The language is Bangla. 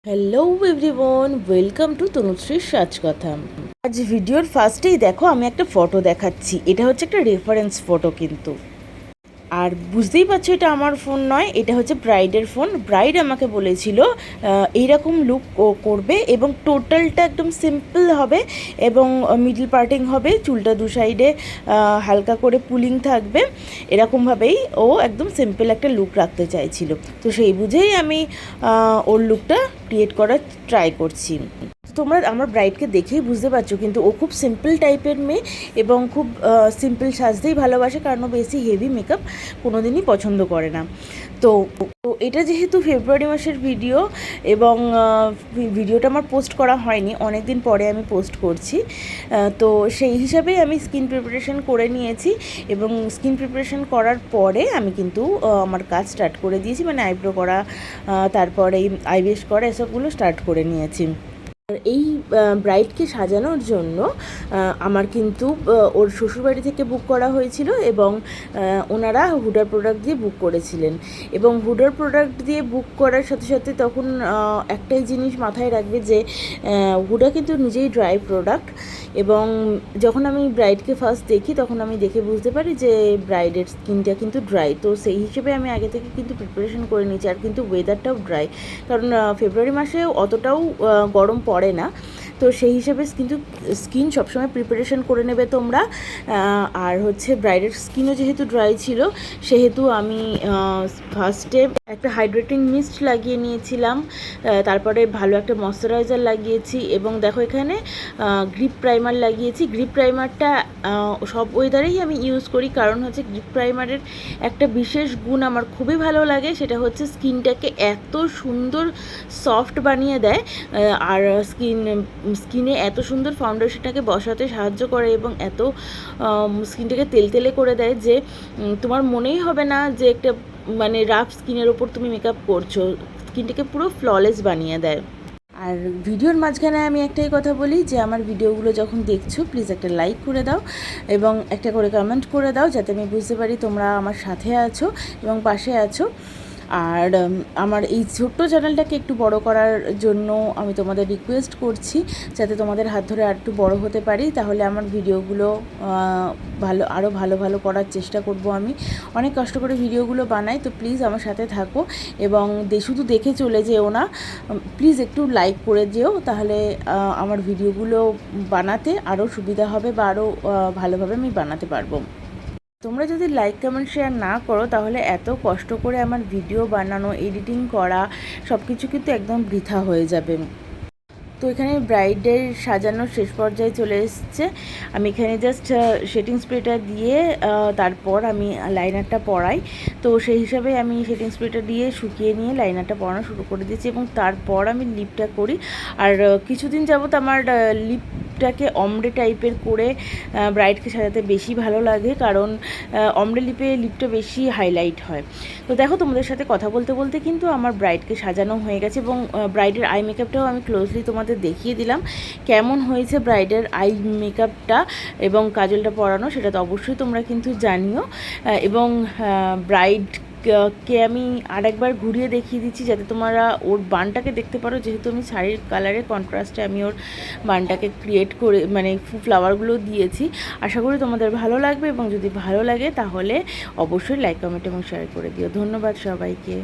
হ্যালো এভরিওয়ান, ওয়েলকাম টু তনুশ্রীর সাজকথা। আজ ভিডিওর ফার্স্টেই দেখো আমি একটা ফটো দেখাচ্ছি। এটা হচ্ছে একটা রেফারেন্স ফটো কিন্তু। আর বুঝতেই পারছো এটা আমার ফোন নয়, এটা হচ্ছে ব্রাইডের ফোন। ব্রাইড আমাকে বলেছিল এইরকম লুক করবে এবং টোটালটা একদম সিম্পল হবে এবং মিডল পার্টিং হবে, চুলটা দু সাইডে হালকা করে পুলিং থাকবে, এরকমভাবেই ও একদম সিম্পল একটা লুক রাখতে চাইছিল। তো সেই বুঝেই আমি ওর লুকটা ক্রিয়েট করার ট্রাই করছি। তোমরা আমার ব্রাইডকে দেখেই বুঝতে পারছো কিন্তু ও খুব সিম্পল টাইপের মেয়ে এবং খুব সিম্পল সাজতেই ভালোবাসে, কারণ ও বেশি হেভি মেকআপ কোনো দিনই পছন্দ করে না। তো এটা যেহেতু ফেব্রুয়ারি মাসের ভিডিও এবং ভিডিওটা আমার পোস্ট করা হয়নি, অনেক দিন পরে আমি পোস্ট করছি, তো সেই হিসাবেই আমি স্কিন প্রিপারেশন করে নিয়েছি এবং স্কিন প্রিপারেশন করার পরে আমি কিন্তু আমার কাজ স্টার্ট করে দিয়েছি, মানে আইব্রো করা, তারপরে আইব্রোস করা, এসবগুলো স্টার্ট করে নিয়েছি। এই ব্রাইডকে সাজানোর জন্য আমার কিন্তু ওর শ্বশুরবাড়ি থেকে বুক করা হয়েছিল এবং ওনারা হুডার প্রোডাক্ট দিয়ে বুক করেছিলেন। এবং হুডার প্রোডাক্ট দিয়ে বুক করার সাথে সাথে তখন একটাই জিনিস মাথায় রাখবে যে হুডা কিন্তু নিজেই ড্রাই প্রোডাক্ট। এবং যখন আমি ব্রাইডকে ফার্স্ট দেখি তখন আমি দেখে বুঝতে পারি যে ব্রাইডের স্কিনটা কিন্তু ড্রাই। তো সেই হিসেবে আমি আগে থেকে কিন্তু প্রিপারেশন করে নিয়েছি। আর কিন্তু ওয়েদারটাও ড্রাই, কারণ ফেব্রুয়ারি মাসে অতটাও গরম পড়ে না। তো সেই হিসেবে কিন্তু স্কিন সবসময় প্রিপারেশন করে নেবে তোমরা। আর হচ্ছে ব্রাইডের স্কিনও যেহেতু ড্রাই ছিল সেহেতু আমি ফার্স্টে একটা হাইড্রেটিং মিস্ট লাগিয়ে নিয়েছিলাম, তারপরে ভালো একটা ময়শ্চারাইজার লাগিয়েছি এবং দেখো এখানে গ্রিপ প্রাইমার লাগিয়েছি। গ্রিপ প্রাইমারটা সব ওয়েদারেই আমি ইউজ করি, কারণ হচ্ছে গ্রিপ প্রাইমারের একটা বিশেষ গুণ আমার খুবই ভালো লাগে, সেটা হচ্ছে স্কিনটাকে এত সুন্দর সফট বানিয়ে দেয় আর স্কিনে এত সুন্দর ফাউন্ডেশনটাকে বসাতে সাহায্য করে এবং এত স্কিনটাকে তেলতেলে করে দেয় যে তোমার মনেই হবে না যে একটা মানে রাফ স্কিনের ওপর তুমি মেকআপ করছো। স্কিনটাকে পুরো ফ্ললেস বানিয়ে দেয়। আর ভিডিওর মাঝখানে আমি একটাই কথা বলি যে আমার ভিডিওগুলো যখন দেখছো প্লিজ একটা লাইক করে দাও এবং একটা করে কমেন্ট করে দাও, যাতে আমি বুঝতে পারি তোমরা আমার সাথে আছো এবং পাশে আছো। আর আমার এই ছোট্ট চ্যানেলটাকে একটু বড় করার জন্য আমি তোমাদের রিকোয়েস্ট করছি, যাতে তোমাদের হাত ধরে আর একটু বড় হতে পারি, তাহলে আমার ভিডিওগুলো আরও ভালো করার চেষ্টা করব। আমি অনেক কষ্ট করে ভিডিওগুলো বানাই, তো প্লিজ আমার সাথে থাকো এবং শুধু দেখে চলে যেও না, প্লিজ একটু লাইক করে যেও, তাহলে আমার ভিডিওগুলো বানাতে আরও সুবিধা হবে বা আরও ভালোভাবে আমি বানাতে পারবো। তোমরা যদি লাইক কমেন্ট শেয়ার না করো তাহলে এত কষ্ট করে আমার ভিডিও বানানো, এডিটিং করা সব কিছু কিন্তু একদম বৃথা হয়ে যাবে। তো এখানে ব্রাইডের সাজানোর শেষ পর্যায়ে চলে এসছে। আমি এখানে জাস্ট শেডিং স্প্রেটা দিয়ে তারপর আমি লাইনারটা পরাই। তো সেই হিসাবে আমি শেডিং স্প্রেটা দিয়ে শুকিয়ে নিয়ে লাইনারটা পরানো শুরু করে দিয়েছি এবং তারপর আমি লিপটা করি। আর কিছুদিন যাবত আমার লিপটাকে অমড়ে টাইপের করে ব্রাইডকে সাজাতে বেশি ভালো লাগে, কারণ অমড়ে লিপটা বেশি হাইলাইট হয়। তো দেখো তোমাদের সাথে কথা বলতে বলতে কিন্তু আমার ব্রাইডকে সাজানো হয়ে গেছে এবং ব্রাইডের আই মেকআপটাও আমি ক্লোজলি তোমাদের দেখিয়ে দিলাম কেমন হয়েছে ব্রাইডের আই মেকআপটা এবং কাজলটা পরানো, সেটা তো অবশ্যই তোমরা কিন্তু জানিও। এবং ব্রাইডকে আমি আরেকবার ঘুরিয়ে দেখিয়ে দিচ্ছি যাতে তোমরা ওর বানটাকে দেখতে পারো, যেহেতু আমি শাড়ির কালারের কন্ট্রাস্টে আমি ওর বানটাকে ক্রিয়েট করে মানে ফ্লাওয়ারগুলো দিয়েছি। আশা করি তোমাদের ভালো লাগবে এবং যদি ভালো লাগে তাহলে অবশ্যই লাইক কমেন্ট এবং শেয়ার করে দিও। ধন্যবাদ সবাইকে।